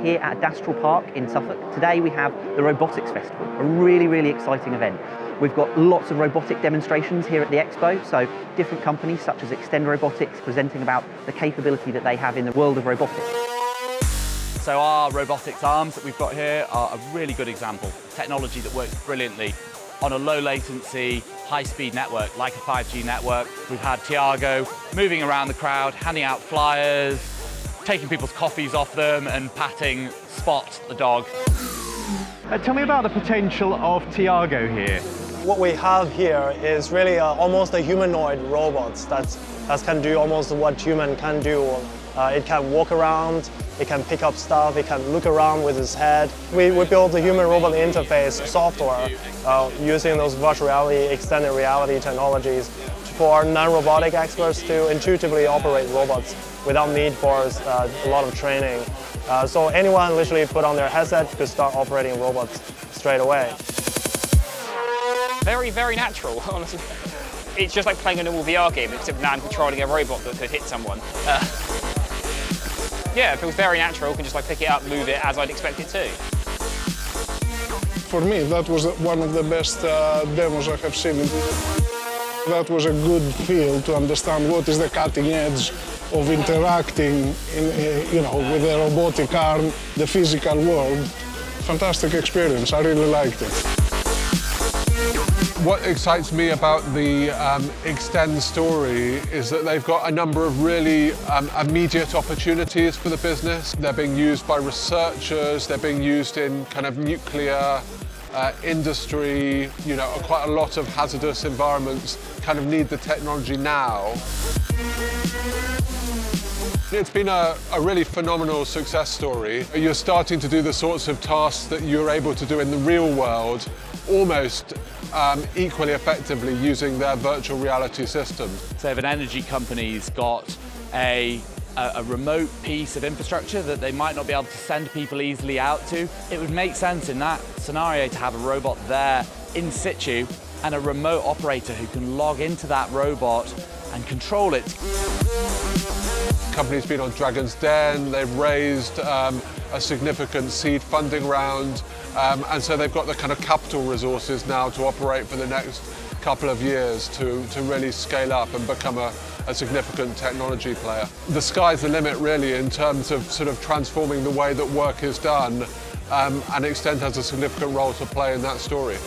here at Adastral Park in Suffolk. Today we have the Robotics Festival, a really exciting event. We've got lots of robotic demonstrations here at the expo, so different companies such as Extend Robotics presenting about the capability that they have in the world of robotics. So our robotics arms that we've got here are a really good example of technology that works brilliantly on a low latency, high-speed network, like a 5G network. We've had Tiago moving around the crowd, handing out flyers, taking people's coffees off them and patting Spot, the dog. Tell me about the potential of Tiago here. What we have here is really almost a humanoid robot that can do almost what human can do. It can walk around, it can pick up stuff, it can look around with its head. We built the human-robot interface software using those virtual reality, extended reality technologies for non-robotic experts to intuitively operate robots without need for a lot of training. So anyone literally put on their headset could start operating robots straight away. Very natural, honestly. It's just like playing a normal VR game, except now I'm controlling a robot that could hit someone. Yeah, it feels very natural. You can just like pick it up, move it as I'd expect it to. For me, that was one of the best demos I have seen. That was a good feel to understand what is the cutting edge of interacting with the robotic arm, the physical world. Fantastic experience, I really liked it. What excites me about the Extend story is that they've got a number of really immediate opportunities for the business. They're being used by researchers, they're being used in kind of nuclear industry, quite a lot of hazardous environments kind of need the technology now. It's been a really phenomenal success story. You're starting to do the sorts of tasks that you're able to do in the real world almost equally effectively using their virtual reality system. So if an energy company's got a remote piece of infrastructure that they might not be able to send people easily out to, it would make sense in that scenario to have a robot there in situ and a remote operator who can log into that robot and control it. The company's been on Dragon's Den, they've raised a significant seed funding round, and so they've got the kind of capital resources now to operate for the next couple of years to really scale up and become a significant technology player. The sky's the limit really in terms of sort of transforming the way that work is done, and Extend has a significant role to play in that story.